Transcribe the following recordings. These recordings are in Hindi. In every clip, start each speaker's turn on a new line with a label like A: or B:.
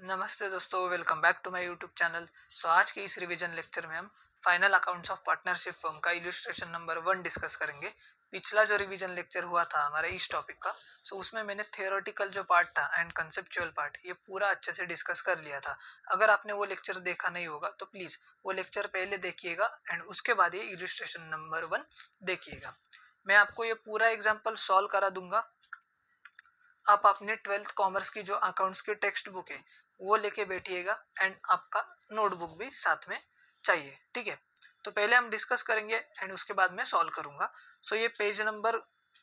A: नमस्ते दोस्तों, welcome back to my YouTube channel. आज के इस रिवीजन लेक्चर में हम final accounts of partnership firm का इलस्ट्रेशन नंबर 1 डिस्कस करेंगे। पिछला जो रिवीजन लेक्चर हुआ था हमारे इस टॉपिक का, उसमें मैंने थियोरेटिकल जो पार्ट था एंड कंसेप्चुअल पार्ट ये पूरा अच्छे से डिस्कस कर लिया था। अगर आपने वो लेक्चर देखा नहीं होगा तो प्लीज वो लेक्चर पहले देखिएगा एंड उसके बाद ये इलस्ट्रेशन नंबर 1 देखिएगा। मैं आपको ये पूरा एग्जाम्पल सॉल्व करा दूंगा। आप अपने 12th कॉमर्स की जो अकाउंट्स की टेक्स्ट बुक है वो लेके बैठिएगा एंड आपका नोटबुक भी साथ में चाहिए, ठीक है। तो पहले हम डिस्कस करेंगे एंड उसके बाद मैं सॉल्व करूंगा। ये पेज नंबर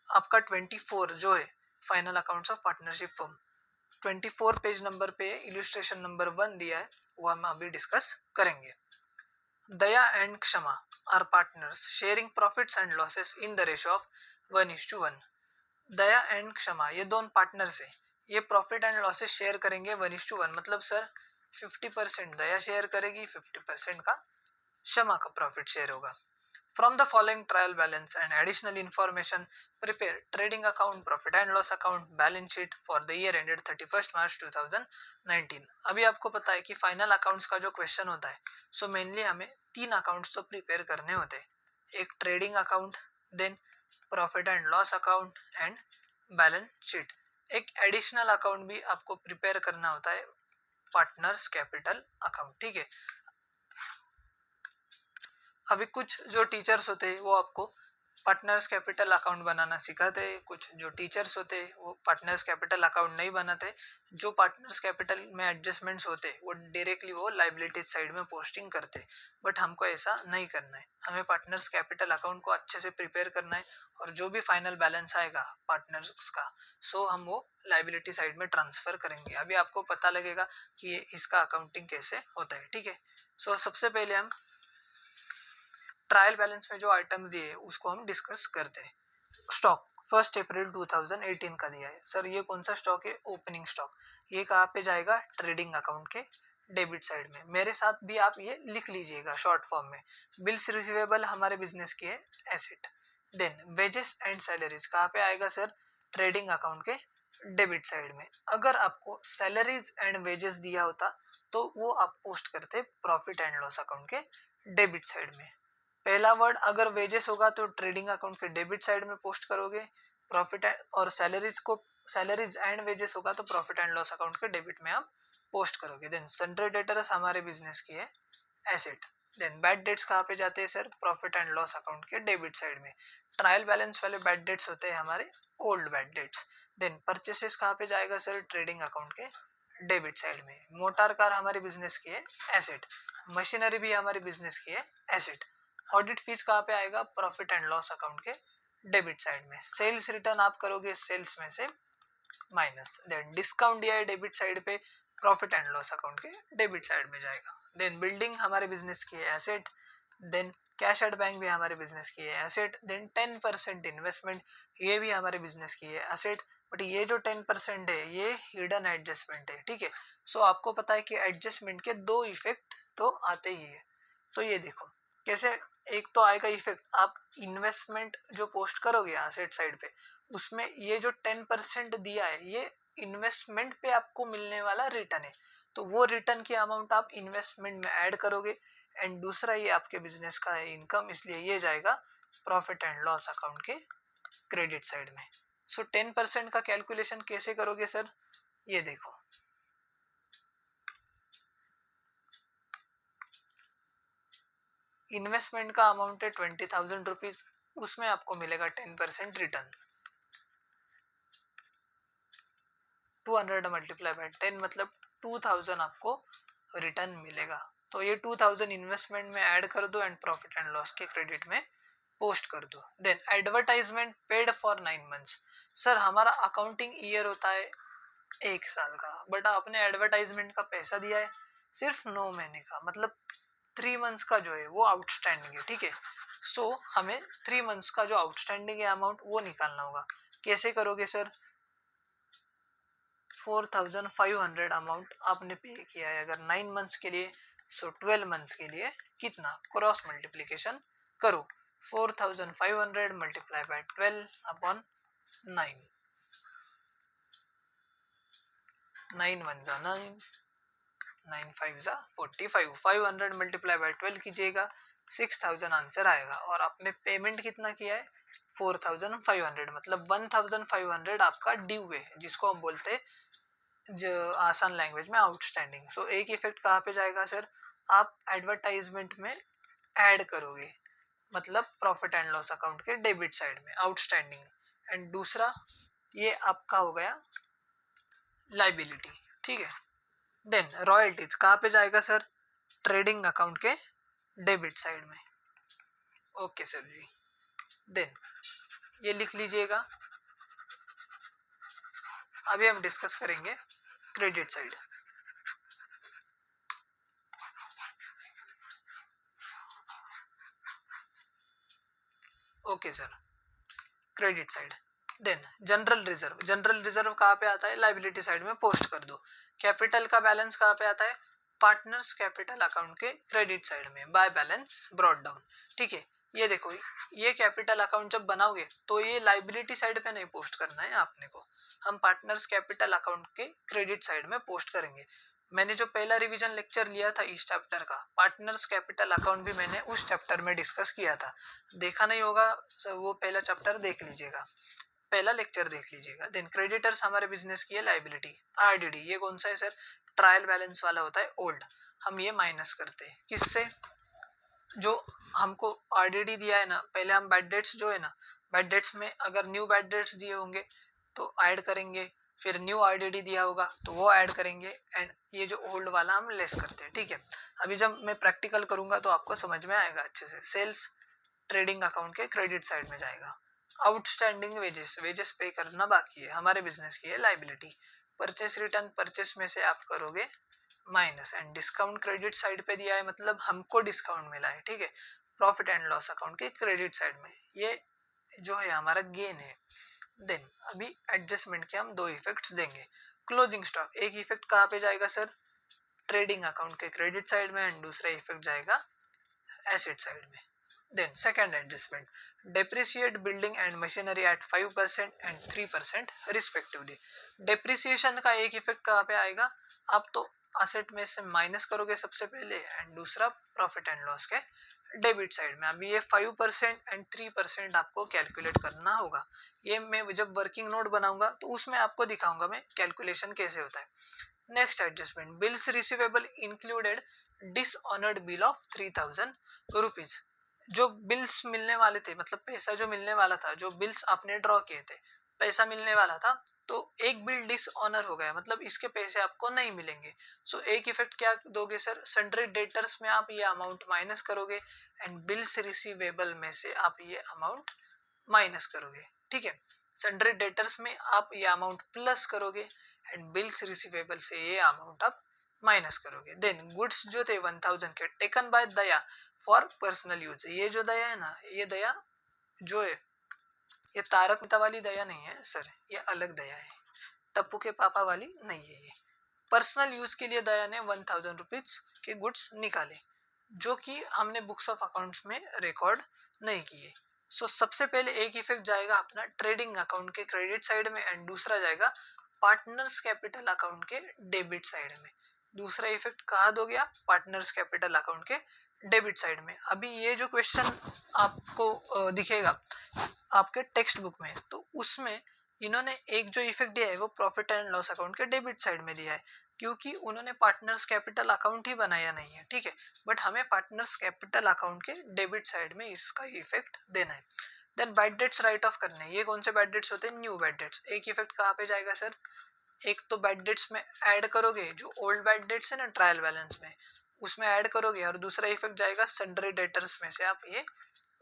A: आपका 24 जो है final accounts of partnership firm, 24 page number पे इलस्ट्रेशन नंबर 1 दिया है, वो हम अभी डिस्कस करेंगे। Daya and Kshama are partners sharing profits and losses in the ratio of 1:1। Daya and Kshama ये दोनों पार्टनर्स है, ये प्रॉफिट एंड लॉसेस शेयर करेंगे 1:1। मतलब सर 50% दया शेयर करेगी, 50% का क्षमा का प्रॉफिट शेयर होगा। From the following trial balance and additional information prepare trading account, profit and loss account, balance sheet for the year ended 31 मार्च 2019। अभी आपको पता है कि फाइनल अकाउंट्स का जो क्वेश्चन होता है, मेनली हमें 3 अकाउंट्स तो प्रिपेयर करने होते हैं। एक trading account, then profit and loss account and balance sheet. एक एडिशनल अकाउंट भी आपको प्रिपेयर करना होता है, पार्टनर्स कैपिटल अकाउंट, ठीक है। अभी कुछ जो टीचर्स होते हैं वो आपको पार्टनर्स कैपिटल अकाउंट बनाना सिखाते हैं, कुछ जो टीचर्स होते हैं वो पार्टनर्स कैपिटल अकाउंट नहीं बनाते। जो पार्टनर्स कैपिटल में एडजस्टमेंट्स होते हैं वो डायरेक्टली वो लाइबिलिटीज साइड में पोस्टिंग करते हैं, बट हमको ऐसा नहीं करना है। हमें पार्टनर्स कैपिटल अकाउंट को अच्छे से प्रिपेयर करना है और जो भी फाइनल बैलेंस आएगा पार्टनर्स का, हम वो लाइबिलिटी साइड में ट्रांसफर करेंगे। अभी आपको पता लगेगा कि इसका अकाउंटिंग कैसे होता है, ठीक है। सबसे पहले हम ट्रायल बैलेंस में जो आइटम्स दिए है उसको हम डिस्कस करते हैं। स्टॉक 1 अप्रैल 2018 का दिया है। सर ये कौन सा स्टॉक है? Opening stock. ये कहाँ पे जाएगा? ट्रेडिंग अकाउंट के डेबिट साइड में। मेरे साथ भी आप ये लिख लीजिएगा शॉर्ट फॉर्म में। बिल्स रिसीवेबल हमारे बिजनेस की है asset. Then wages and salaries कहाँ पे आएगा सर? ट्रेडिंग अकाउंट के डेबिट साइड में। अगर आपको सैलरीज एंड वेजेस दिया होता तो वो आप पोस्ट करते प्रॉफिट एंड लॉस अकाउंट के डेबिट साइड में। पहला वर्ड अगर वेजेस होगा तो ट्रेडिंग अकाउंट के डेबिट साइड में पोस्ट करोगे, प्रॉफिट और सैलरीज एंड वेजेस होगा तो प्रॉफिट एंड लॉस अकाउंट के डेबिट में आप पोस्ट करोगे। देन सन्ड्री डेटर्स हमारे बिजनेस की है एसेट। देन बैड डेट्स कहाँ पे जाते हैं sir? Profit and loss account के डेबिट साइड में। ट्रायल बैलेंस वाले बैड डेट्स होते हैं हमारे old bad debts. Then purchases कहाँ पे जाएगा सर? ट्रेडिंग अकाउंट के डेबिट साइड में। मोटर कार हमारे बिजनेस की है एसेट। मशीनरी भी हमारे बिजनेस की है एसेट। ऑडिट फीस कहाँ पे आएगा? प्रॉफिट एंड लॉस अकाउंट के डेबिट साइड में। सेल्स रिटर्न आप करोगे सेल्स में से माइनस। देन डिस्काउंट दिया है डेबिट साइड पे, प्रॉफिट एंड लॉस अकाउंट के डेबिट साइड में जाएगा। देन बिल्डिंग हमारे बिजनेस की है asset. Then cash at bank भी हमारे बिजनेस की है एसेट। देन 10% इन्वेस्टमेंट, ये भी हमारे बिजनेस की है एसेट। बट ये जो 10% है ये हिडन एडजस्टमेंट है, ठीक है। आपको पता है कि एडजस्टमेंट के 2 इफेक्ट तो आते ही है। तो ये देखो कैसे। एक तो आएगा इफेक्ट, आप इन्वेस्टमेंट जो पोस्ट करोगे एसेट साइड पे, उसमें ये जो 10% दिया है ये इन्वेस्टमेंट पे आपको मिलने वाला रिटर्न है। तो वो रिटर्न की अमाउंट आप इन्वेस्टमेंट में ऐड करोगे एंड दूसरा ये आपके बिजनेस का है इनकम, इसलिए ये जाएगा प्रॉफिट एंड लॉस अकाउंट के क्रेडिट साइड में। 10% का कैलकुलेशन कैसे करोगे सर? ये देखो, इन्वेस्टमेंट का अमाउंट है 20,000 रुपीज, उसमें आपको मिलेगा 10% रिटर्न। 200 मल्टीप्लाई बाय 10 मतलब 2000 आपको रिटर्न मिलेगा। तो ये 2000 इन्वेस्टमेंट में ऐड कर दो एंड प्रॉफिट एंड लॉस के क्रेडिट में पोस्ट कर दो। Then advertisement paid for 9 months. Sir हमारा अकाउंटिंग ईयर होता है 1 साल का, बट आपने एडवर्टाइजमेंट का पैसा दिया है सिर्फ 9 महीने का, मतलब 3 मंथ्स का जो है वो आउटस्टैंडिंग है, ठीक है। हमें 3 मंथ्स का जो आउटस्टैंडिंग है अमाउंट वो निकालना होगा। कैसे करोगे सर? 4500 अमाउंट आपने पे किया है अगर 9 मंथ्स के लिए, 12 मंथ्स के लिए कितना? क्रॉस मल्टीप्लीकेशन करो। 4500 मल्टीप्लाई बाय 12 अपॉन 9, 9 1 जा 9, 9 5 जा 45, 500 मल्टीप्लाई बाय 12 कीजिएगा, 6000 आंसर आएगा। और आपने पेमेंट कितना किया है, 4500, मतलब 1500 आपका ड्यू है, जिसको हम बोलते हैं जो आसान लैंग्वेज में आउटस्टैंडिंग। सो एक इफेक्ट कहाँ पे जाएगा सर, आप एडवर्टाइजमेंट में ऐड करोगे, मतलब प्रॉफिट एंड लॉस अकाउंट के डेबिट साइड में आउटस्टैंडिंग। एंड दूसरा ये आपका हो गया लाइबिलिटी, ठीक है। देन रॉयल्टीज कहाँ पे जाएगा सर, ट्रेडिंग अकाउंट के डेबिट साइड में। Okay sir ji. देन ये लिख लीजिएगा। अभी हम डिस्कस करेंगे credit side. Okay sir, credit side. Then general reserve, general reserve कहाँ पे आता है, लाइबिलिटी साइड में पोस्ट कर दो। कैपिटल का बैलेंस कहाँ पे आता है, पार्टनर्स कैपिटल अकाउंट के क्रेडिट साइड में, बाय बैलेंस ब्रॉट डाउन, ठीक है। ये देखो, ये कैपिटल अकाउंट जब बनाओगे तो ये लाइबिलिटी साइड पे नहीं पोस्ट करना है आपने को, हम पार्टनर्स कैपिटल अकाउंट के क्रेडिट साइड में पोस्ट करेंगे। मैंने जो पहला रिवीजन लेक्चर लिया था इस चैप्टर का, पार्टनर्स कैपिटल अकाउंट भी मैंने उस चैप्टर में डिस्कस किया था। देखा नहीं होगा वो पहला चैप्टर देख लीजिएगा, पहला लेक्चर देख लीजिएगा। देन क्रेडिटर्स हमारे बिजनेस की है लाइबिलिटी। आरडीडी ये कौन सा है सर, ट्रायल बैलेंस वाला होता है ओल्ड, हम ये माइनस करते हैं किससे, जो हमको आरडीडी दिया है ना, पहले हम बैड डेट्स जो है ना, बैड डेट्स में अगर न्यू बैड डेट्स दिए होंगे तो ऐड करेंगे, फिर न्यू आरडीडी दिया होगा तो वो ऐड करेंगे, एंड ये जो ओल्ड वाला हम लेस करते हैं, ठीक है। अभी जब मैं प्रैक्टिकल करूंगा तो आपको समझ में आएगा अच्छे से। सेल्स ट्रेडिंग अकाउंट के क्रेडिट साइड में जाएगा। आउटस्टैंडिंग वेजेस, वेजेस पे करना बाकी है, हमारे बिजनेस की है लाइबिलिटी। परचेस रिटर्न, परचेस में से आप करोगे minus. And discount credit side पे दिया है, मतलब हमको डिस्काउंट मिला है, ठीक है। प्रॉफिट एंड लॉस अकाउंट के क्रेडिट साइड में ये जो है हमारा गेन है। देन अभी एडजस्टमेंट के हम दो इफेक्ट्स देंगे। क्लोजिंग स्टॉक, एक इफेक्ट कहाँ पे जाएगा सर, ट्रेडिंग अकाउंट के क्रेडिट साइड में, एंड दूसरा इफेक्ट जाएगा एसेट साइड में। Then second adjustment, depreciate building and machinery at 5% and 3% respectively. Depreciation का एक इफेक्ट कहाँ पे आएगा, आप तो असेट में से माइनस करोगे सबसे पहले, एंड दूसरा प्रॉफिट एंड लॉस के डेबिट साइड में। अभी ये 5% एंड 3% आपको कैलकुलेट करना होगा। ये मैं जब वर्किंग नोट बनाऊंगा तो उसमें आपको दिखाऊंगा मैं कैलकुलेशन कैसे होता है। Next adjustment, bills receivable included dishonoured bill of 3000 rupees. जो बिल्स मिलने वाले थे, मतलब पैसा जो मिलने वाला था, जो बिल्स आपने ड्रॉ किए थे, पैसा मिलने वाला था, तो एक बिल डिसऑनर हो गया, मतलब इसके पैसे आपको नहीं मिलेंगे। सो एक इफेक्ट क्या दोगे सर, सन्ड्री डेटर्स में आप ये अमाउंट माइनस करोगे, एंड बिल्स रिसीवेबल में से आप ये अमाउंट माइनस करोगे, ठीक है। सन्ड्री डेटर्स में आप ये अमाउंट प्लस करोगे, एंड बिल्स रिसीवेबल से ये अमाउंट आप माइनस करोगे। देन गुड्स जो थे 1000 के, taken by Daya for personal use. ये जो दया है ना, ये दया जो है, ये तारक मेहता वाली दया नहीं है सर, ये अलग दया है, टप्पू के पापा वाली नहीं है। ये पर्सनल यूज के लिए दया ने 1000 रुपीज के गुड्स निकाले, जो कि हमने बुक्स ऑफ अकाउंट्स में रिकॉर्ड नहीं किए। सो सबसे पहले एक इफेक्ट जाएगा अपना ट्रेडिंग अकाउंट के क्रेडिट साइड में, एंड दूसरा जाएगा पार्टनर्स कैपिटल अकाउंट के डेबिट साइड में। दूसरा इफेक्ट कहाँ दोगे आप, पार्टनर्स कैपिटल अकाउंट के डेबिट साइड में। अभी ये जो क्वेश्चन आपको दिखेगा आपके टेक्स्ट बुक में, तो उसमें इन्होंने एक जो इफेक्ट दिया है वो प्रॉफिट एंड लॉस अकाउंट के डेबिट साइड में दिया है, क्योंकि उन्होंने पार्टनर्स कैपिटल अकाउंट ही बनाया नहीं है, ठीक है। बट हमें पार्टनर्स कैपिटल अकाउंट के डेबिट साइड में इसका इफेक्ट देना है। Then bad debts write off करने हैं। ये कौन से बैड डेट्स होते हैं, न्यू बैड डेट्स। एक इफेक्ट कहाँ पे जाएगा सर, एक तो बैड डेट्स में ऐड करोगे, जो ओल्ड बैड डेट्स है ना ट्रायल बैलेंस में, उसमें ऐड करोगे, और दूसरा इफेक्ट जाएगा सन्ड्री डेटर्स में से आप ये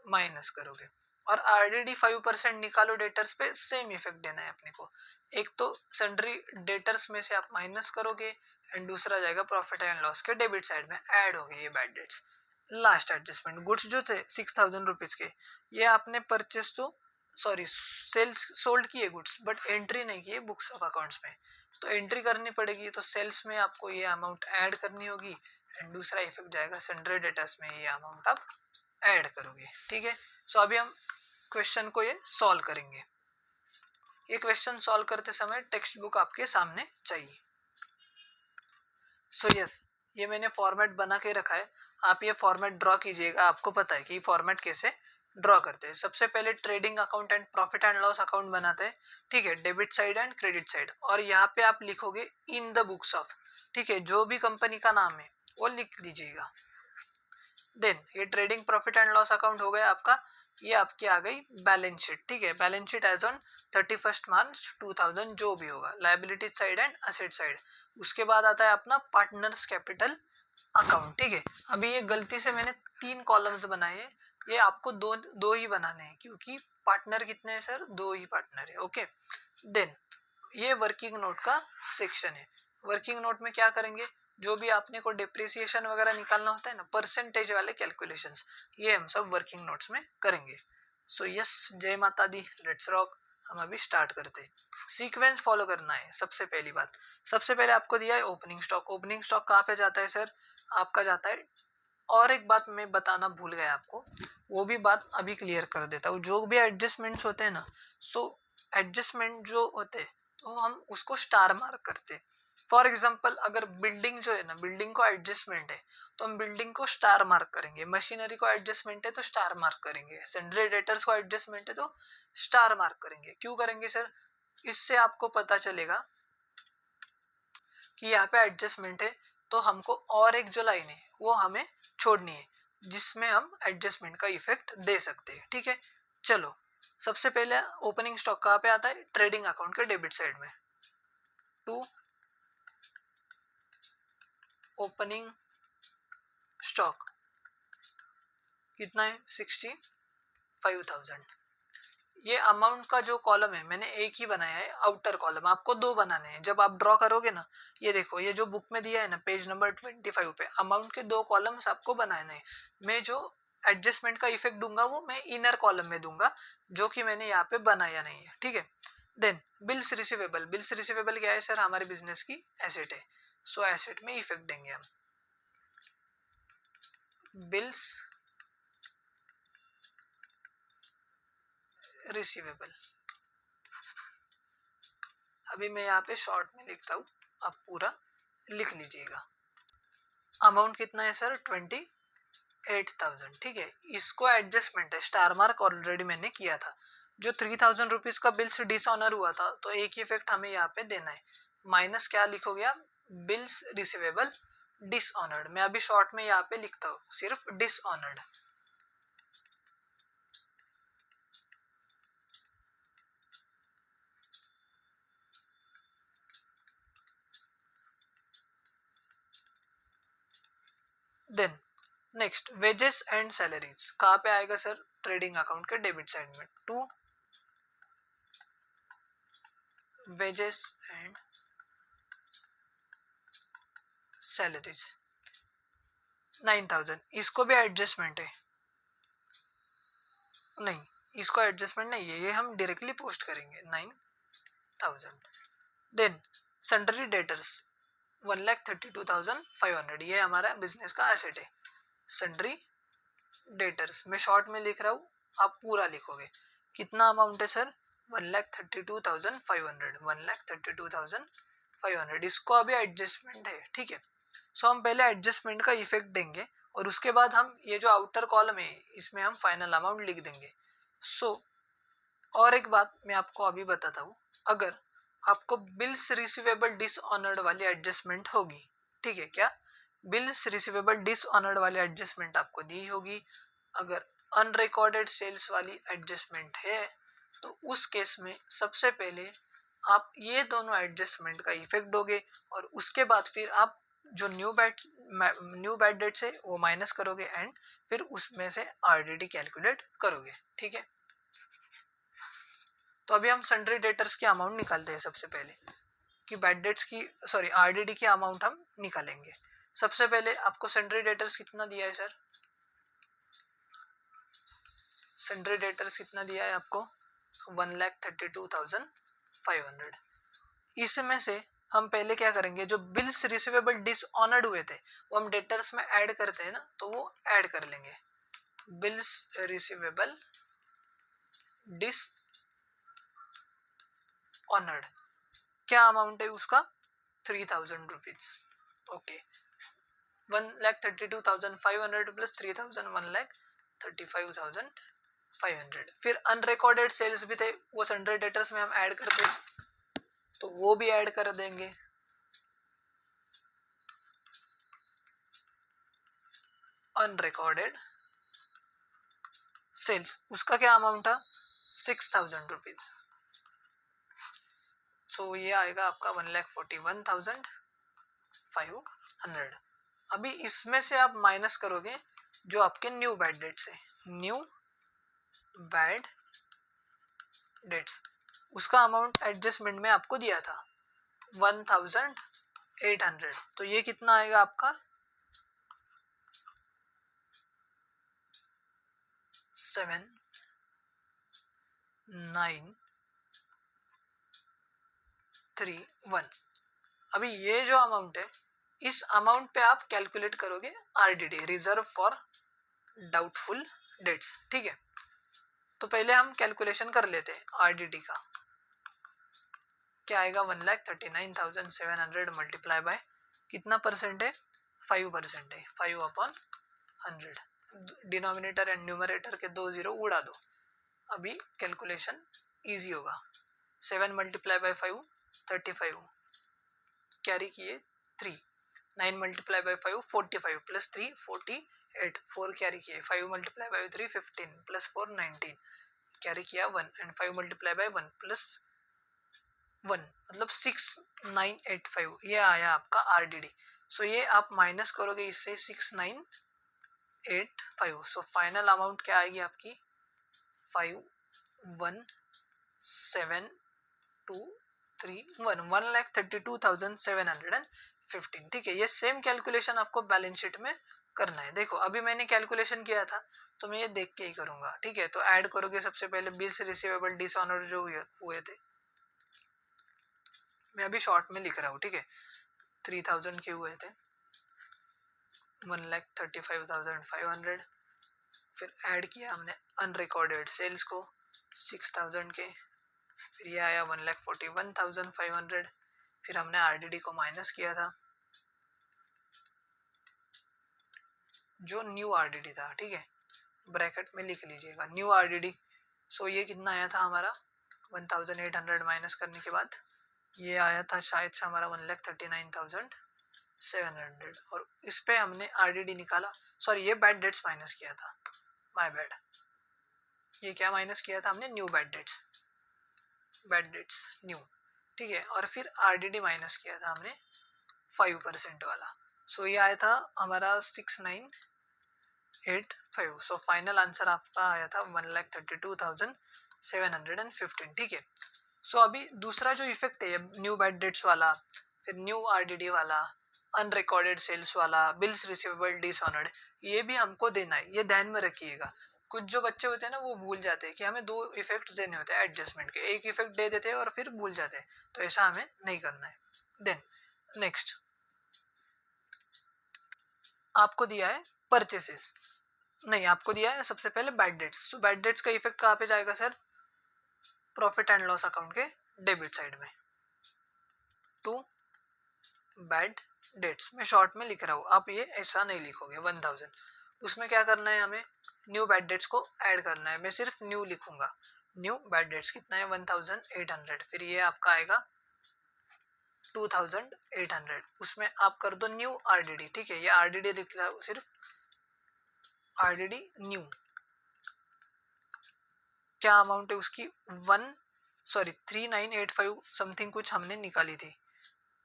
A: माइनस करोगे। और आरडीडी 5% निकालो डेटर्स पे, सेम इफेक्ट देना है अपने को। एक तो सन्ड्री डेटर्स में से आप माइनस करोगे, एंड दूसरा जाएगा प्रॉफिट एंड लॉस के डेबिट साइड में, ऐड हो गए ये bad debts. Last adjustment, goods जो थे 6000 रुपीज के, ये आपने परचेस तो सॉरी सेल्स सोल्ड किए गुड्स, बट एंट्री नहीं किए बुक्स ऑफ अकाउंट्स में, तो एंट्री करनी पड़ेगी। तो सेल्स में आपको ये अमाउंट ऐड करनी होगी, एंड दूसरा इफेक्ट जाएगा सन्ड्री डेटर्स में, ये अमाउंट आप ऐड करोगे, ठीक है। सो अभी हम क्वेश्चन को ये सॉल्व करेंगे। ये क्वेश्चन सॉल्व करते समय टेक्स्ट बुक आपके सामने चाहिए। सो यस, ये मैंने फॉर्मेट बना के रखा है, आप ये फॉर्मेट ड्रॉ कीजिएगा। आपको पता है कि फॉर्मेट कैसे ड्रॉ करते हैं। सबसे पहले trading account and profit and loss account बनाते हैं, ठीक है, debit side and credit side. और यहाँ पे आप लिखोगे इन द बुक्स ऑफ, ठीक है, जो भी कंपनी का नाम है वो लिख दीजिएगा। देन ये trading profit and loss account हो गया आपका। ये आपकी आ गई बैलेंस शीट, ठीक है, बैलेंस शीट एज ऑन 31 मार्च 2000 जो भी होगा, liability side and asset side. उसके बाद आता है अपना पार्टनर्स कैपिटल अकाउंट, ठीक है। अभी ये गलती से मैंने 3 कॉलम्स बनाए हैं, ये आपको दो दो ही बनाने हैं क्योंकि पार्टनर कितने हैं सर, 2 ही पार्टनर है, ओके। देन ये वर्किंग नोट का सेक्शन है। वर्किंग नोट में क्या करेंगे, जो भी आपने को डिप्रिसिएशन वगैरह निकालना होता है ना, परसेंटेज वाले कैलकुलेशंस, ये हम सब वर्किंग नोट्स में करेंगे। सो यस, जय माता दी, लेट्स रॉक। हम अभी स्टार्ट करते हैं। सीक्वेंस फॉलो करना है। सबसे पहली बात, सबसे पहले आपको दिया है ओपनिंग स्टॉक। ओपनिंग स्टॉक कहाँ पे जाता है सर, आपका जाता है, और एक बात मैं बताना भूल गया आपको, वो भी बात अभी क्लियर कर देता हूँ। जो भी एडजस्टमेंट्स होते हैं ना, सो एडजस्टमेंट जो होते हैं तो हम उसको स्टार मार्क करते हैं। फॉर एग्जाम्पल अगर बिल्डिंग जो है ना, बिल्डिंग को एडजस्टमेंट है तो हम बिल्डिंग को स्टार मार्क करेंगे। मशीनरी को एडजस्टमेंट है तो स्टार मार्क करेंगे। सन्ड्री डेटर्स को एडजस्टमेंट है तो स्टार मार्क करेंगे। क्यों करेंगे सर, इससे आपको पता चलेगा कि यहाँ पे एडजस्टमेंट है तो हमको और एक जो लाइन है वो हमें छोड़नी है जिसमें हम एडजस्टमेंट का इफेक्ट दे सकते हैं, ठीक है। चलो, सबसे पहले ओपनिंग स्टॉक कहाँ पे आता है, ट्रेडिंग अकाउंट के डेबिट साइड में। टू ओपनिंग स्टॉक कितना है, 65,000। ये अमाउंट का जो कॉलम है मैंने एक ही बनाया है, आउटर कॉलम। आपको 2 बनाने हैं जब आप ड्रॉ करोगे ना। ये देखो, ये जो बुक में दिया है ना, पेज नंबर 25 पे अमाउंट के 2 कॉलम्स आपको बनाने हैं। मैं जो एडजस्टमेंट का इफेक्ट दूंगा वो मैं इनर कॉलम में दूंगा, जो कि मैंने यहाँ पे बनाया नहीं है, ठीक है। Then bills receivable. Bills receivable क्या है सर, हमारे बिजनेस की एसेट है। सो एसेट में इफेक्ट देंगे हम, बिल्स रिसीवेबल। अभी मैं यहाँ पे शॉर्ट में लिखता हूँ, आप पूरा लिख लीजिएगा। अमाउंट कितना है सर, 28,000, ठीक है। इसको एडजस्टमेंट है, स्टार मार्क ऑलरेडी मैंने किया था। जो 3,000 रुपीज का बिल्स डिसऑनर हुआ था तो एक ही इफेक्ट हमें यहाँ पे देना है। माइनस क्या लिखोगे आप, बिल्स रिसीवेबल डिसऑनर्ड। मैं अभी शॉर्ट में यहाँ पे लिखता हूँ सिर्फ dishonoured. Then next wages and salaries कहाँ पे आएगा सर, ट्रेडिंग अकाउंट के डेबिट साइड में। To wages and salaries 9,000। इसको भी एडजस्टमेंट है, नहीं इसको एडजस्टमेंट नहीं है, ये हम डायरेक्टली पोस्ट करेंगे 9,000। देन सन्ड्री डेटर्स 1,32,500, ये हमारा बिजनेस का एसेट है। सन्ड्री डेटर्स मैं शॉर्ट में लिख रहा हूँ, आप पूरा लिखोगे। कितना अमाउंट है सर, 1,32,500, 1,32,500। इसको अभी एडजस्टमेंट है, ठीक है। सो हम पहले एडजस्टमेंट का इफेक्ट देंगे और उसके बाद हम ये जो आउटर कॉलम है इसमें हम फाइनल अमाउंट लिख देंगे। सो और एक बात मैं आपको अभी बताता हूँ, अगर आपको बिल्स रिसीवेबल डिसऑनर्ड वाली एडजस्टमेंट होगी, ठीक है, क्या बिल्स रिसीवेबल डिसऑनर्ड वाली एडजस्टमेंट आपको दी होगी, अगर अनरिकॉर्डेड सेल्स वाली एडजस्टमेंट है तो उस केस में सबसे पहले आप ये दोनों एडजस्टमेंट का इफेक्ट दोगे और उसके बाद फिर आप जो न्यू बैड डेट्स है वो माइनस करोगे एंड फिर उसमें से आरडीडी कैलकुलेट करोगे, ठीक है। तो अभी हम सन्ड्री डेटर्स की अमाउंट निकालते हैं। सबसे पहले कि बैड डेट्स की सॉरी आरडीडी की अमाउंट हम निकालेंगे। सबसे पहले आपको सन्ड्री डेटर्स कितना दिया है सर, सन्ड्री डेटर्स कितना दिया है आपको, 1,32,500। इसमें से हम पहले क्या करेंगे, जो बिल्स रिसीवेबल डिसऑनर्ड हुए थे वो हम डेटर्स में ऐड करते हैं ना, तो वो ऐड कर लेंगे। बिल्स रिसीवेबल डिसऑनर्ड क्या अमाउंट है उसका, 3,000 रुपीज, ओके। 1,32,500 प्लस 3,000 1,35,500। फिर अनरिकॉर्डेड सेल्स भी थे, वो सन्ड्री डेटर्स में हम ऐड करते, तो वो भी ऐड कर देंगे। अनरिकॉर्डेड सेल्स, उसका क्या अमाउंट था 6,000 रुपीज। सो ये आएगा आपका 1,41,500। अभी इसमें से आप माइनस करोगे जो आपके न्यू बैड डेट्स है, न्यू बैड डेट्स, उसका अमाउंट एडजस्टमेंट में आपको दिया था 1,800। तो ये कितना आएगा आपका 7,931। अभी ये जो अमाउंट है, इस अमाउंट पे आप कैलकुलेट करोगे RDD, reserve for doubtful debts, ठीक है। तो पहले हम कैलकुलेशन कर लेते हैं आरडीडी का। क्या आएगा 1,39,700 मल्टीप्लाई बाय कितना परसेंट है 5% है, 5/100। डिनोमिनेटर एंड न्यूमरेटर के 2 जीरो उड़ा दो, अभी कैलकुलेशन इजी होगा। 7 मल्टीप्लाई बाय 5 35, कैरी किए 3, 9 मल्टीप्लाई बाय 5 45 प्लस 3 48, 4 कैरी किए, 5 मल्टीप्लाई बाय 3 15 प्लस 4 19, कैरी किया 1 एंड 5 मल्टीप्लाई बाय 1 प्लस 1 मतलब 6985, ये आया आपका आरडीडी। सो ये आप माइनस करोगे इससे 6985, सो फाइनल अमाउंट क्या आएगी आपकी 51,723 1,32,715, ठीक है। ये सेम कैलकुलेशन आपको बैलेंस शीट में करना है। देखो अभी मैंने कैलकुलेशन किया था तो मैं ये देख के ही करूंगा, ठीक है। तो ऐड करोगे सबसे पहले बिल्स रिसीवेबल डिसऑनर जो हुए थे, मैं अभी शॉर्ट में लिख रहा हूँ, ठीक है। 3,000 के हुए थे, 1,35,500। फिर ऐड किया हमने अनरिकॉर्डेड सेल्स को 6,000 के, फिर ये आया 1,41,500। फिर हमने आरडीडी को माइनस किया था, जो न्यू आरडीडी था, ठीक है, ब्रैकेट में लिख लीजिएगा न्यू आरडीडी। सो ये कितना आया था हमारा 1,800 माइनस करने के बाद ये आया था शायद से हमारा 1,39,700, और इस पे हमने आरडीडी निकाला, सॉरी ये बैड डेट्स माइनस किया था, माय बैड। ये क्या माइनस किया था हमने न्यू बैड डेट्स न्यू, ठीक है। और फिर आरडीडी माइनस किया था हमने 5% वाला। सो ये आया था हमारा 6985। सो फाइनल आंसर आपका आया था 1,32,715, ठीक है। सो अभी दूसरा जो इफेक्ट है न्यू बैड डेट्स वाला, फिर न्यू आरडीडी वाला, अनरिकॉर्डेड सेल्स वाला, बिल्स रिसीवेबल डिसऑनर्ड, ये भी हमको देना है, ये ध्यान में रखिएगा। कुछ जो बच्चे होते हैं ना वो भूल जाते हैं कि हमें 2 इफेक्ट देने होते हैं एडजस्टमेंट के, एक इफेक्ट दे देते हैं और फिर भूल जाते हैं, तो ऐसा हमें नहीं करना है। देन नेक्स्ट आपको दिया है परचेसेस, नहीं आपको दिया है सबसे पहले bad debts. So bad debts का इफेक्ट कहाँ पे जाएगा sir, profit and loss account के डेबिट साइड में, टू बैड डेट्स। मैं शॉर्ट में लिख रहा हूँ, आप ये ऐसा नहीं लिखोगे 1000, उसमें क्या करना है हमें न्यू बैड डेट्स को ऐड करना है। मैं सिर्फ न्यू लिखूंगा, न्यू बैड डेट्स कितना है 1800, फिर ये आपका आएगा 2800, उसमें आप कर दो न्यू आरडीडी, ठीक है। ये आरडीडी लिख रहा हूँ सिर्फ, आरडीडी न्यू क्या अमाउंट है उसकी 3985 समथिंग कुछ हमने निकाली थी,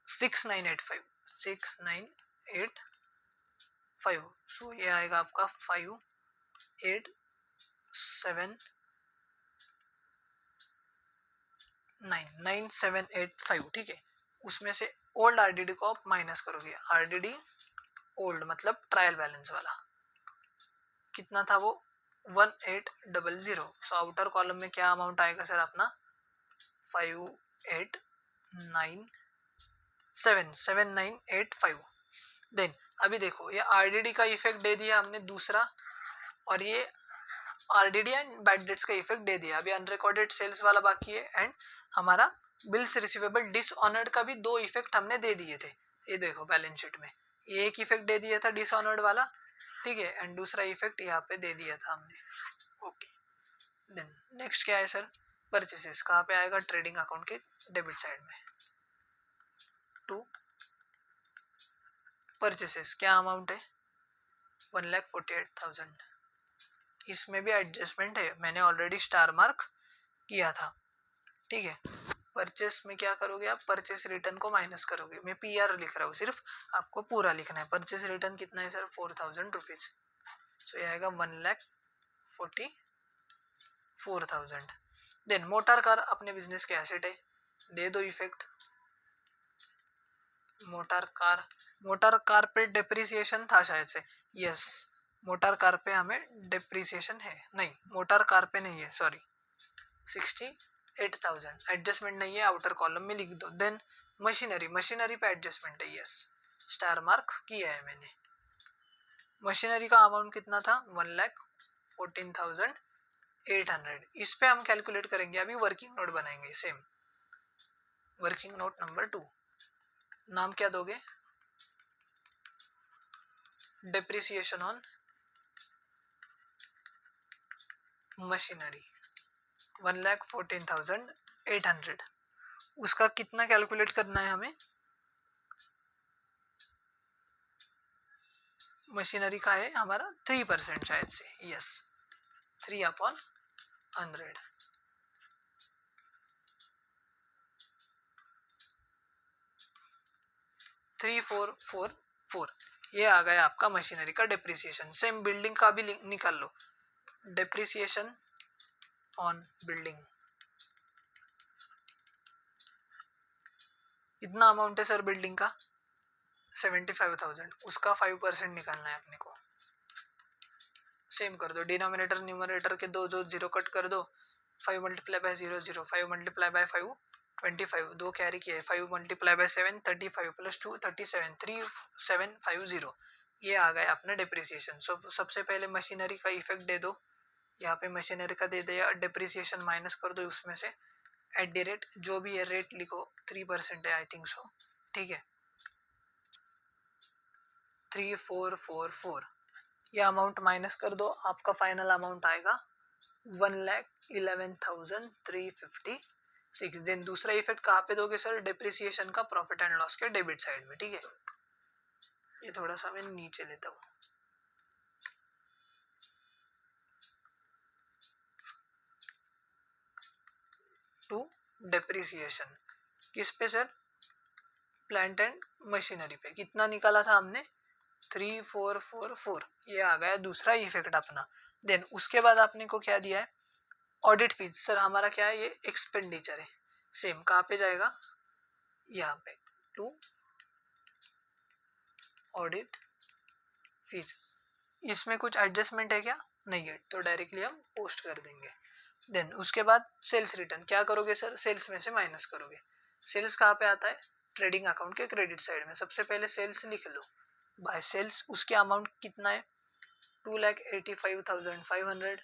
A: 6985। सो ये आएगा आपका 5,879,9785, ठीक है। उसमें से ओल्ड आरडीडी को आप माइनस करोगे, आरडीडी ओल्ड मतलब ट्रायल बैलेंस वाला कितना था वो 1800। सो आउटर कॉलम में क्या अमाउंट आएगा सर अपना 5,897,7985। देन अभी देखो ये आरडीडी का इफेक्ट दे दिया हमने दूसरा, और ये आरडीडी एंड बैड डेट्स का इफेक्ट दे दिया। अभी अनरिकॉर्डेड सेल्स वाला बाकी है, एंड हमारा बिल्स रिसीवेबल डिसऑनर्ड का भी 2 इफेक्ट हमने दे दिए थे। ये देखो बैलेंस शीट में ये एक इफेक्ट दे दिया था डिसऑनर्ड वाला, ठीक है, एंड दूसरा इफेक्ट यहाँ पे दे दिया था हमने। ओके, देन नेक्स्ट क्या है सर, परचेसेस कहाँ पे आएगा, ट्रेडिंग अकाउंट के डेबिट साइड में। टू परचेसेस क्या अमाउंट है, 1,48,000। इसमें भी एडजस्टमेंट है, मैंने ऑलरेडी स्टार मार्क किया था, ठीक है। परचेस में क्या करोगे आप, परचेस रिटर्न को माइनस करोगे, मैं पीआर लिख रहा हूँ सिर्फ, आपको पूरा लिखना है। परचेस रिटर्न कितना है सर, 4,000 रुपीज, सो ये आएगा 1,44,000। देन मोटर कार अपने बिजनेस के एसेट है, दे दो इफेक्ट। मोटर कार पे डिप्रिसिएशन था शायद से, यस, मोटर कार पे हमें डिप्रिसिएशन है, नहीं मोटर कार पे नहीं है, सॉरी, 68,000 एडजस्टमेंट नहीं है, आउटर कॉलम में लिख दो। देन मशीनरी पे एडजस्टमेंट है, यस, स्टार मार्क किया है मैंने। मशीनरी का अमाउंट कितना था, 1,14,800। इस पे हम कैलकुलेट करेंगे, अभी वर्किंग नोट बनाएंगे सेम। वर्किंग नोट नंबर 2, नाम क्या दोगे, डेप्रिसिएशन ऑन मशीनरी 1,14,800। उसका कितना कैलकुलेट करना है हमें, मशीनरी का है हमारा 3% शायद से, यस, 3/100। 3,444 ये आ गया आपका मशीनरी का डिप्रिसिएशन। सेम बिल्डिंग का भी निकाल लो, डिप्रिसिएशन ऑन बिल्डिंग इतना अमाउंट है सर बिल्डिंग का, 75,000, उसका 5% निकालना है अपने को। सेम कर दो, डिनोमिनेटर न्यूमरेटर के दो जो जीरो कट कर दो, 5 मल्टीप्लाई बाय 0 0, 5 मल्टीप्लाई बाय 5 25, दो कैरी किया है, 5 मल्टीप्लाई बाय 7 35 प्लस 2 37, 3750, ये आ गया अपना डिप्रिसिएशन। सो सबसे पहले मशीनरी का इफेक्ट दे दो, यहाँ पे मशीनरी का दे दिया, डिप्रिसिएशन माइनस कर दो उसमें से, एट द रेट जो भी है रेट लिखो, 3% है आई थिंक सो, ठीक है, 3,444, ये अमाउंट माइनस कर दो, आपका फाइनल अमाउंट आएगा 1,11,356। देन दूसरा इफेक्ट कहाँ पे दोगे सर, डिप्रिसिएशन का प्रॉफिट एंड लॉस के डेबिट साइड में, ठीक है। ये थोड़ा सा मैं नीचे लेता हूँ, टू डिप्रिसिएशन किस पे सर, प्लांट एंड मशीनरी पे। कितना निकाला था हमने, 3,444, ये आ गया दूसरा इफेक्ट अपना। देन उसके बाद आपने को क्या दिया है, ऑडिट फीस। सर हमारा क्या है, ये एक्सपेंडिचर है, सेम कहाँ पे जाएगा, यहाँ पे, टू ऑडिट फीस। इसमें कुछ एडजस्टमेंट है क्या, नहीं है, तो डायरेक्टली हम पोस्ट कर देंगे। देन उसके बाद सेल्स रिटर्न क्या करोगे सर, सेल्स में से माइनस करोगे। सेल्स कहाँ पे आता है, ट्रेडिंग अकाउंट के क्रेडिट साइड में। सबसे पहले सेल्स लिख लो, बाय सेल्स, उसके अमाउंट कितना है, 2,85,500,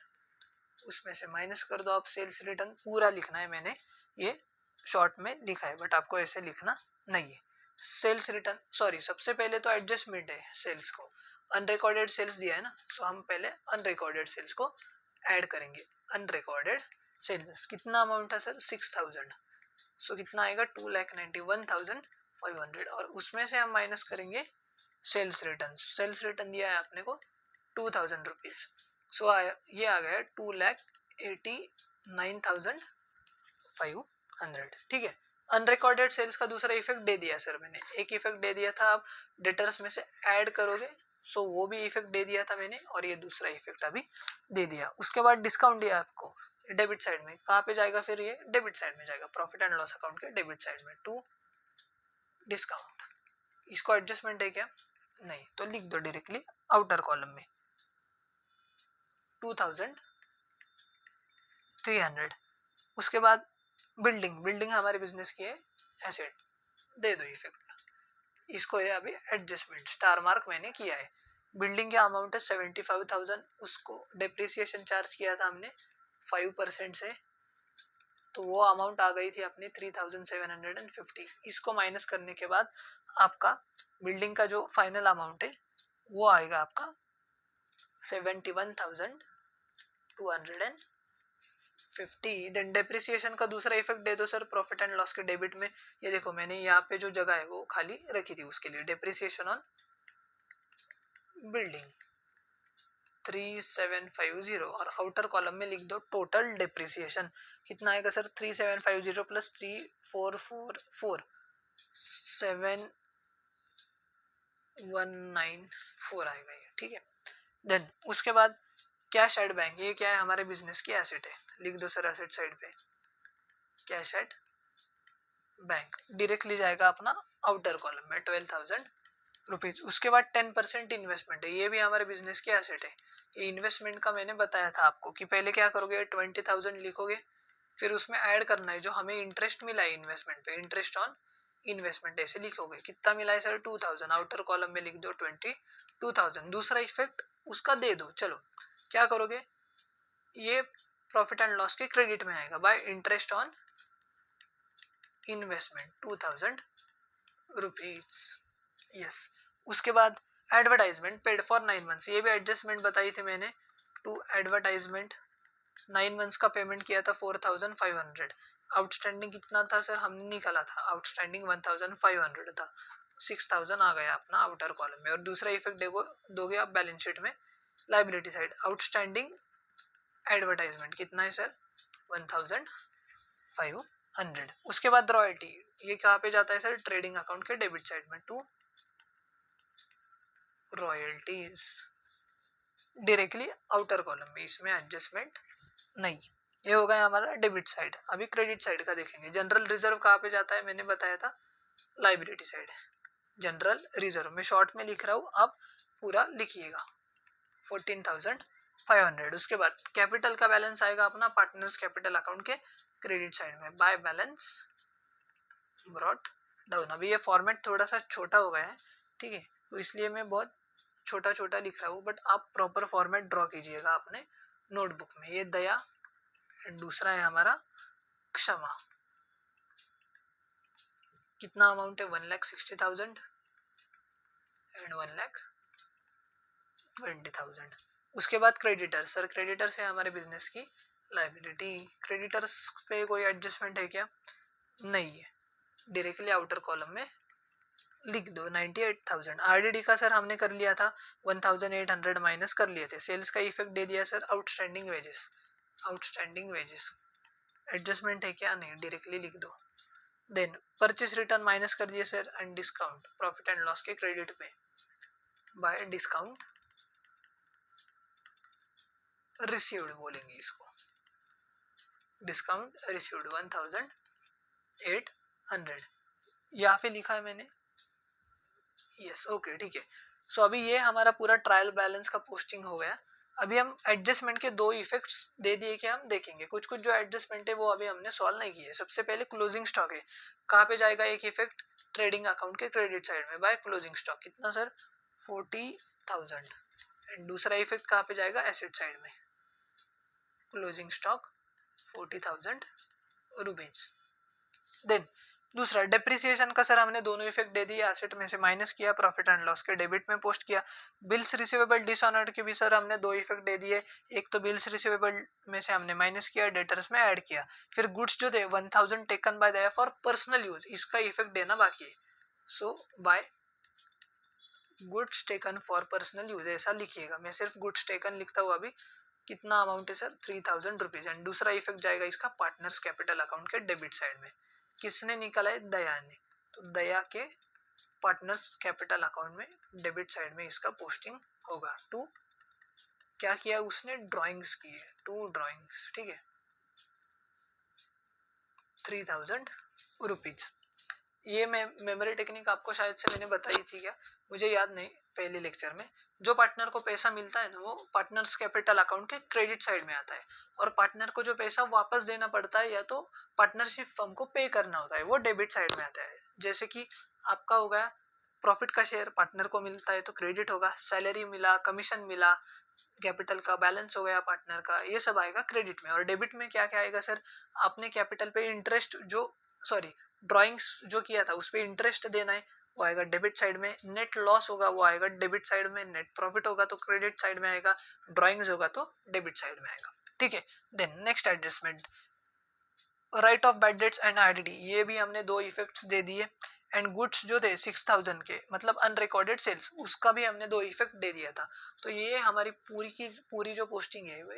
A: उसमें से माइनस कर दो आप सेल्स रिटर्न। पूरा लिखना है, मैंने ये शॉर्ट में लिखा है बट आपको ऐसे लिखना नहीं है। सेल्स रिटर्न, सॉरी, सबसे पहले तो एडजस्टमेंट है सेल्स को, अनरिकॉर्डेड सेल्स दिया है ना, सो हम पहले अनरिकॉर्डेड सेल्स को ऐड करेंगे। अनरिकॉर्डेड सेल्स कितना अमाउंट है सर, 6,000, सो कितना आएगा, 2,91,500, और उसमें से हम माइनस करेंगे सेल्स रिटर्न। सेल्स रिटर्न दिया है आपने को 2,000 रुपीज, सो ये आ गया 2,89,500, ठीक है। अनरिकॉर्डेड सेल्स का दूसरा इफेक्ट दे दिया सर मैंने, एक इफेक्ट दे दिया था, आप डेटर्स में से ऐड करोगे, सो वो भी इफेक्ट दे दिया था मैंने, और ये दूसरा इफेक्ट अभी दे दिया। उसके बाद डिस्काउंट दिया आपको डेबिट साइड में, कहाँ पे जाएगा फिर, ये डेबिट साइड में जाएगा, प्रॉफिट एंड लॉस अकाउंट के डेबिट साइड में, टू डिस्काउंट। इसको एडजस्टमेंट है क्या, नहीं, तो लिख दो डायरेक्टली आउटर कॉलम में 2,300। उसके बाद बिल्डिंग हमारे बिजनेस की है एसेट, दे दो इफेक्ट, इसको है अभी एडजस्टमेंट, स्टार मार्क मैंने किया है। बिल्डिंग का अमाउंट है 75,000, उसको डेप्रिसिएशन चार्ज किया था हमने 5% से, तो वो अमाउंट आ गई थी अपनी 3750। इसको माइनस करने के बाद आपका बिल्डिंग का जो फाइनल अमाउंट है वो आएगा आपका 71,250। देन डेप्रिसिएशन का दूसरा इफेक्ट दे दो सर प्रॉफिट एंड लॉस के डेबिट में। ये देखो मैंने यहाँ पे जो जगह है वो खाली रखी थी उसके लिए, डेप्रिसिएशन ऑन बिल्डिंग 3750 और आउटर कॉलम में लिख दो टोटल डेप्रिसिएशन कितना आएगा सर 3750 प्लस 3444 7194 आएगा ये, ठीक है। देन उसके बाद कैश एट बैंक, ये क्या है हमारे बिजनेस की एसेट है, लिख दो सर एसेट साइड पे कैश एट बैंक, डायरेक्टली जाएगा अपना आउटर कॉलम में 12,000 रुपीज। उसके बाद 10% इन्वेस्टमेंट है, ये भी हमारे बिजनेस की एसेट है। ये इन्वेस्टमेंट का मैंने बताया था आपको कि पहले क्या करोगे 20,000 लिखोगे, फिर उसमें ऐड करना है जो हमें इंटरेस्ट मिला है इन्वेस्टमेंट पे, इंटरेस्ट ऑन इन्वेस्टमेंट ऐसे लिखोगे। कितना मिला है सर 2000, आउटर कॉलम में लिख दो 22,000। दूसरा इफेक्ट उसका दे दो। चलो क्या करोगे, ये प्रॉफिट एंड लॉस के क्रेडिट में आएगा bye interest on investment 2000 rupees. Yes. उसके बाद एडवर्टाइजमेंट पेड फॉर 9 मंथ्स, ये भी एडजस्टमेंट बताई थी मैंने। टू एडवर्टाइजमेंट 9 मंथ्स का पेमेंट किया था 4500। आउटस्टैंडिंग कितना था सर हमने निकाला था, आउटस्टैंडिंग 1500 था, 6000 आ गया अपना आउटर कॉलम में। और दूसरा इफेक्ट दोगे आप बैलेंस शीट में लाइबिलिटी साइड, आउटस्टैंडिंग एडवर्टाइजमेंट कितना है सर 1500। उसके बाद रॉयल्टी, ये कहाँ पे जाता है सर ट्रेडिंग अकाउंट के डेबिट साइड में, to royalties directly outer column में, इसमें एडजस्टमेंट नहीं। ये हो गया हमारा डेबिट साइड। अभी क्रेडिट साइड का देखेंगे। जनरल रिजर्व कहाँ पे जाता है मैंने बताया था लाइबिलिटी साइड, जनरल रिजर्व में शॉर्ट में लिख रहा हूँ, आप पूरा लिखिएगा 14,500। उसके बाद कैपिटल का बैलेंस आएगा अपना पार्टनर्स कैपिटल अकाउंट के क्रेडिट साइड में बाय बैलेंस ब्रॉट डाउन। अभी ये फॉर्मेट थोड़ा सा छोटा हो गया है, ठीक है, तो इसलिए मैं बहुत छोटा छोटा लिख रहा हूँ, बट आप प्रॉपर फॉर्मेट ड्रॉ कीजिएगा अपने नोटबुक में। ये दया एंड दूसरा है हमारा क्षमा। कितना अमाउंट है 1,60,000 एंड 1,20,000। उसके बाद क्रेडिटर्स, सर क्रेडिटर्स है हमारे बिजनेस की लाइबिलिटी। क्रेडिटर्स पे कोई एडजस्टमेंट है क्या, नहीं है, डायरेक्टली आउटर कॉलम में लिख दो 98,000। आरडीडी का सर हमने कर लिया था 1,800 माइनस कर लिए थे। सेल्स का इफेक्ट दे दिया sir outstanding wages, outstanding wages adjustment है क्या, नहीं, डायरेक्टली लिख दो। देन परचेस रिटर्न माइनस कर दिए sir and discount profit and loss के क्रेडिट पे बाय डिस्काउंट रिसीव्ड बोलेंगे इसको, डिस्काउंट रिसीव्ड 1,800 यहाँ पे लिखा है मैंने। यस, ओके, ठीक है। सो अभी ये हमारा पूरा ट्रायल बैलेंस का पोस्टिंग हो गया। अभी हम एडजस्टमेंट के दो इफेक्ट्स दे दिए कि हम देखेंगे। कुछ कुछ जो एडजस्टमेंट है वो अभी हमने सॉल्व नहीं किए। सबसे पहले क्लोजिंग स्टॉक है, कहाँ पे जाएगा एक इफेक्ट ट्रेडिंग अकाउंट के क्रेडिट साइड में बाय क्लोजिंग स्टॉक, कितना सर 40,000। एंड दूसरा इफेक्ट कहाँ पे जाएगा एसेट साइड में, क्लोजिंग स्टॉक 40,000 रुपीज। देन दूसरा डेप्रिसिएशन का सर हमने दोनों इफेक्ट दे दिए, एसेट में से माइनस किया, प्रॉफिट एंड लॉस के डेबिट में पोस्ट किया। बिल्स रिसीवेबल डिसऑनर्ड के भी सर हमने दो इफेक्ट दे दिए, एक तो बिल्स रिसीवेबल में से हमने माइनस किया, डेटर्स में ऐड किया। फिर गुड्स जो थे 1000 taken by Daya for personal use, इसका इफेक्ट देना बाकी है। So by goods taken for personal use ऐसा लिखिएगा, मैं सिर्फ गुड्स टेकन लिखता हूँ अभी। कितना अमाउंट है सर 3,000 रुपीज। एंड दूसरा इफेक्ट जाएगा इसका पार्टनर्स कैपिटल अकाउंट के डेबिट साइड में, किसने निकाला है दया ने, तो दया के पार्टनर्स कैपिटल अकाउंट में डेबिट साइड में इसका पोस्टिंग होगा। टू क्या किया उसने, ड्राइंग्स की है, टू ड्राइंग्स, ठीक है, 3,000 रुपीज। ये मेमोरी टेक्निक आपको शायद से मैंने बताई थी क्या, मुझे याद नहीं, पहले लेक्चर में। जो पार्टनर को पैसा मिलता है ना वो पार्टनर्स कैपिटल अकाउंट के क्रेडिट साइड में आता है, और पार्टनर को जो पैसा वापस देना पड़ता है या तो पार्टनरशिप फर्म को पे करना होता है वो डेबिट साइड में आता है। जैसे कि आपका हो गया प्रॉफिट का शेयर पार्टनर को मिलता है तो क्रेडिट होगा, सैलरी मिला, कमीशन मिला, कैपिटल का बैलेंस हो गया पार्टनर का, ये सब आएगा क्रेडिट में। और डेबिट में क्या क्या आएगा सर, आपने कैपिटल पे इंटरेस्ट ड्राइंग्स जो किया था उस पर इंटरेस्ट देना है, वो आएगा डेबिट साइड में। नेट लॉस होगा वो आएगा डेबिट साइड में। नेट प्रॉफिट होगा तो क्रेडिट साइड में आएगा। ड्राइंग्स होगा तो डेबिट साइड में आएगा, ठीक है। Then next adjustment, write off bad debts and IDD, ये भी हमने दो इफेक्ट्स दे दिए। एंड गुड्स जो थे 6000 के, मतलब अनरिकॉर्डेड सेल्स, उसका भी हमने दो इफेक्ट दे दिया था। तो ये हमारी पूरी की पूरी जो पोस्टिंग है वो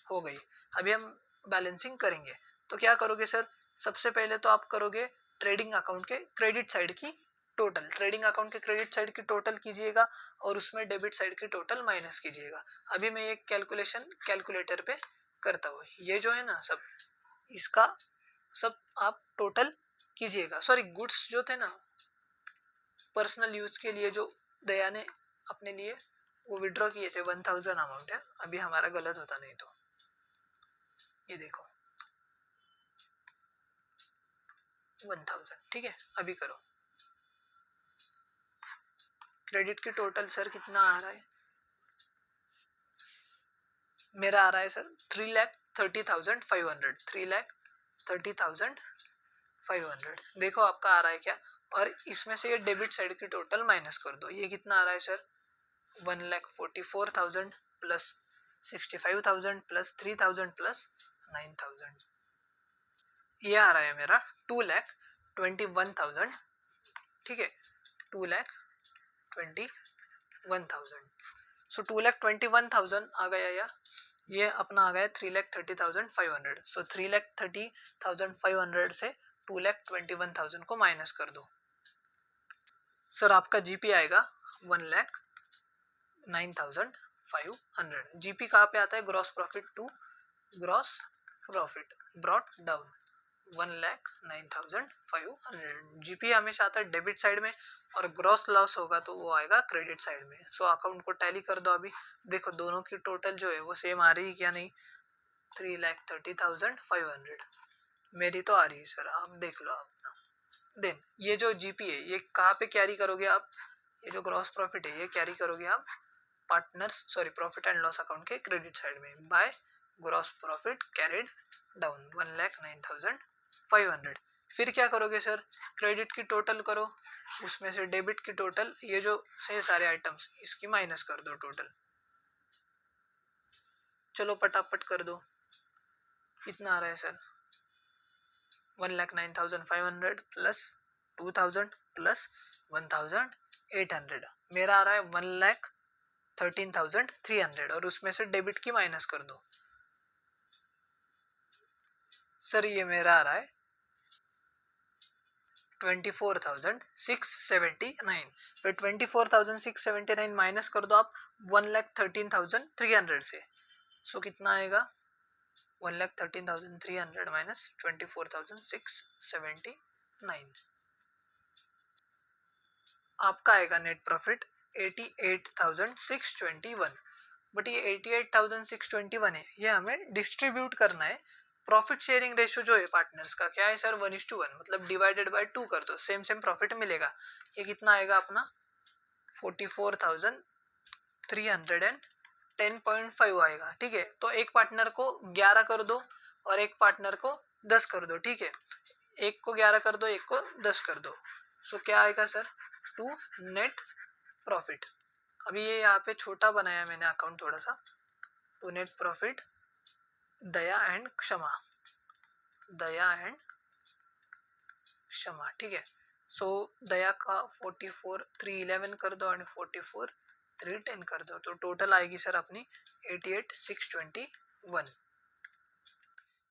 A: हो गई। अभी हम बैलेंसिंग करेंगे। तो क्या करोगे सर, सबसे पहले तो आप करोगे ट्रेडिंग अकाउंट के क्रेडिट साइड की टोटल, ट्रेडिंग अकाउंट के क्रेडिट साइड की टोटल कीजिएगा और उसमें डेबिट साइड की टोटल माइनस कीजिएगा। अभी मैं ये कैलकुलेशन कैलकुलेटर पे करता हूँ। ये जो है ना सब, इसका सब आप टोटल कीजिएगा। सॉरी, गुड्स जो थे ना पर्सनल यूज के लिए, जो दया ने अपने लिए वो विड्रॉ किए थे 1000 अमाउंट है, अभी हमारा गलत होता नहीं तो ये देखो 1000, ठीक है। अभी करो क्रेडिट की टोटल सर कितना आ रहा है, मेरा आ रहा है सर 3,30,500, 3,30,500। देखो आपका आ रहा है क्या, और इसमें से ये डेबिट साइड की टोटल माइनस कर दो। ये कितना आ रहा है सर, 1,44,000 प्लस 65,000 प्लस 3,000 प्लस 9,000, ये आ रहा है मेरा 2,21,000, ठीक है। 2,21,000, सो 2,21,000 आ गया, या ये अपना आ गया 3,30,500। सो 3,30,500 से 2,21,000 को माइनस कर दो। सर आपका जीपी आएगा 1,09,500। जीपी कहाँ पे आता है, gross profit to gross profit brought down 1,09,500। GP हमेशा आता है डेबिट साइड में, और ग्रॉस लॉस होगा तो वो आएगा क्रेडिट साइड में। सो अकाउंट को टैली कर दो। अभी देखो दोनों की टोटल जो है वो सेम आ रही है क्या नहीं, 3,30,500 मेरी तो आ रही है सर, आप देख लो अपना। देन ये जो जीपी है ये कहाँ पे कैरी करोगे आप, ये जो ग्रॉस प्रॉफिट है ये कैरी करोगे आप प्रॉफिट एंड लॉस अकाउंट के क्रेडिट साइड में by gross profit carried down 1,09,500। फिर क्या करोगे सर, क्रेडिट की टोटल करो, उसमें से डेबिट की टोटल, ये जो से सारे आइटम्स इसकी माइनस कर दो टोटल। चलो पटापट कर दो, कितना आ रहा है सर, 1,09,500 प्लस 2,000 प्लस 1,800, मेरा आ रहा है 1,13,300, और उसमें से डेबिट की माइनस कर दो। सर ये मेरा आ रहा है 24,679। फिर 24,679 माइनस कर दो आप 1,13,300 से। सो कितना आएगा, 1,13,300 माइनस 24,679, आपका आएगा नेट प्रॉफिट 88,621। बट ये 88,621 है, ये हमें डिस्ट्रीब्यूट करना है। प्रॉफिट शेयरिंग रेशियो जो है पार्टनर्स का क्या है सर, 1:1, मतलब डिवाइडेड बाय 2 कर दो, सेम सेम प्रॉफिट मिलेगा। ये कितना आएगा अपना 44,310.5 आएगा, ठीक है। तो एक पार्टनर को 11 कर दो और एक पार्टनर को 10 कर दो, ठीक है। एक को 11 कर दो, एक को 10 कर दो। सो क्या आएगा सर, 2 नेट प्रॉफिट। अभी ये यहाँ पे छोटा बनाया मैंने अकाउंट थोड़ा सा, तो नेट प्रॉफिट दया एंड क्षमा, ठीक है। सो दया का 44,311 कर दो और 44,310 कर दो, तो टोटल आएगी सर अपनी 88,621।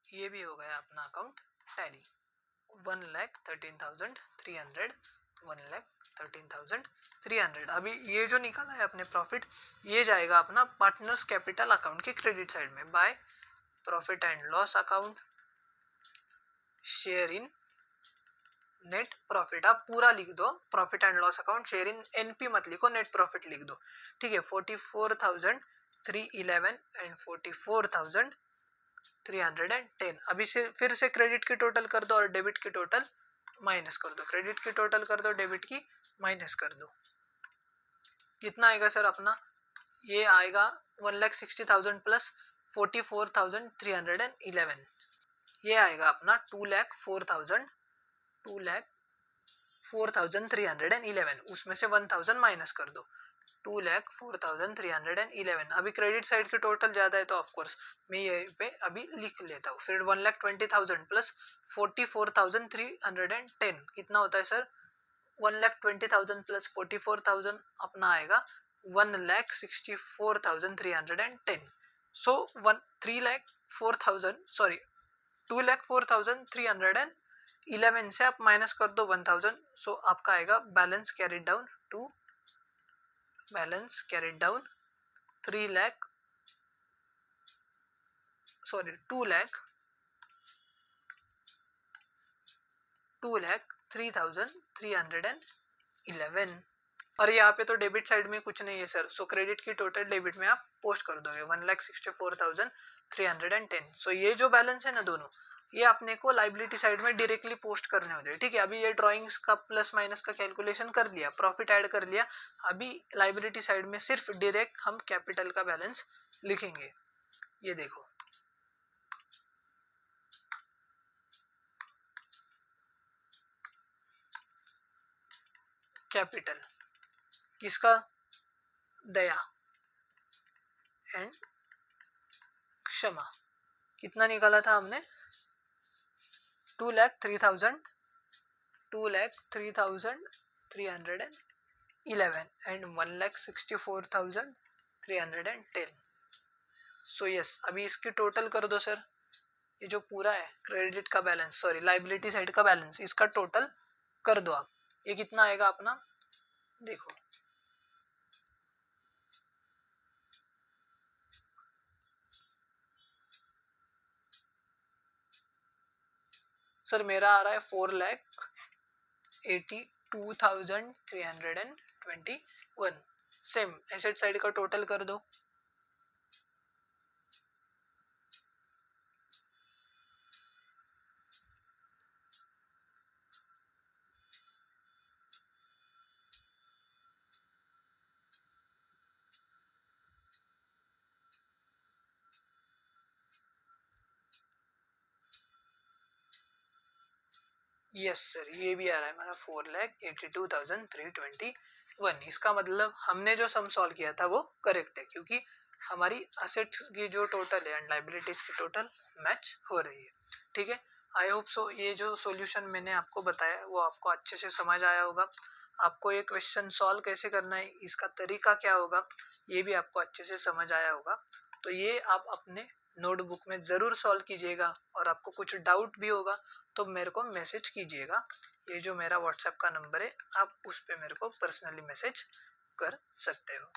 A: ये भी हो गया अपना अकाउंट टैली, 1,13,300, 1,13,300। अभी ये जो निकाला है अपने प्रॉफिट, ये जाएगा अपना पार्टनर्स कैपिटल अकाउंट के क्रेडिट साइड में by profit and loss account share in net profit. आप पूरा लिख दो, profit and loss account share in NP मत लिखो, नेट प्रॉफिट लिख दो, ठीक है। 44,311 एंड 44,310। अभी से फिर से क्रेडिट की टोटल कर दो और डेबिट की टोटल माइनस कर दो, क्रेडिट की टोटल कर दो, डेबिट की माइनस कर दो। कितना आएगा सर अपना ये आएगा 1,60,000 प्लस 44,311, ये आएगा अपना 2,04,311, उसमें से 1,000 माइनस कर दो, 2,04,311। अभी क्रेडिट साइड की टोटल ज्यादा है तो ऑफकोर्स मैं ये पे अभी लिख लेता हूँ। फिर 1,20,000 प्लस 44,310 कितना होता है सर? 1,20,000 प्लस 44,000 अपना आएगा 1,64,310। सो 2,04,311 से आप माइनस कर दो 1,000, सो आपका आएगा बैलेंस कैरिड डाउन 2,03,11। और यहाँ पे तो डेबिट साइड में कुछ नहीं है सर, सो क्रेडिट की टोटल डेबिट में आप पोस्ट कर दोगे 1,64,310। सो ये जो बैलेंस है ना दोनों, ये अपने को लाइबिलिटी साइड में डायरेक्टली पोस्ट करने होते हैं। ठीक है, अभी ये ड्राइंग्स का प्लस माइनस का कैलकुलेशन कर लिया, प्रॉफिट ऐड कर लिया, अभी लाइबिलिटी साइड में सिर्फ डायरेक्ट हम कैपिटल का बैलेंस लिखेंगे। ये देखो, कैपिटल किसका? दया एंड क्षमा। कितना निकाला था हमने? 2,03,311 एंड 1,64,310। सो यस, अभी इसकी टोटल कर दो सर। ये जो पूरा है क्रेडिट का बैलेंस, सॉरी लाइबिलिटी साइड का बैलेंस, इसका टोटल कर दो आप। ये कितना आएगा अपना? देखो सर, मेरा आ रहा है 4,82,321। सेम एसेट साइड का टोटल कर दो। यस सर, ये भी आ रहा है हमारा 4,82,321। इसका मतलब हमने जो सम सॉल्व किया था वो करेक्ट है, क्योंकि हमारी असेट्स की जो टोटल है एंड लाइबिलिटीज की टोटल मैच हो रही है। ठीक है, आई होप सो ये जो सॉल्यूशन मैंने आपको बताया वो आपको अच्छे से समझ आया होगा। आपको ये क्वेश्चन सॉल्व कैसे करना है, इसका तरीका क्या होगा, ये भी आपको अच्छे से समझ आया होगा। तो ये आप अपने नोटबुक में ज़रूर सॉल्व कीजिएगा, और आपको कुछ डाउट भी होगा तो मेरे को मैसेज कीजिएगा। ये जो मेरा व्हाट्सएप का नंबर है, आप उस पर मेरे को पर्सनली मैसेज कर सकते हो।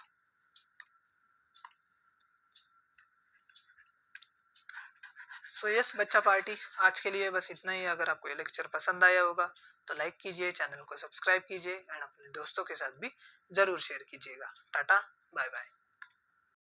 A: सो यस बच्चा पार्टी, आज के लिए बस इतना ही। अगर आपको ये लेक्चर पसंद आया होगा तो लाइक कीजिए, चैनल को सब्सक्राइब कीजिए एंड अपने दोस्तों के साथ भी ज़रूर शेयर कीजिएगा। Tata, bye bye.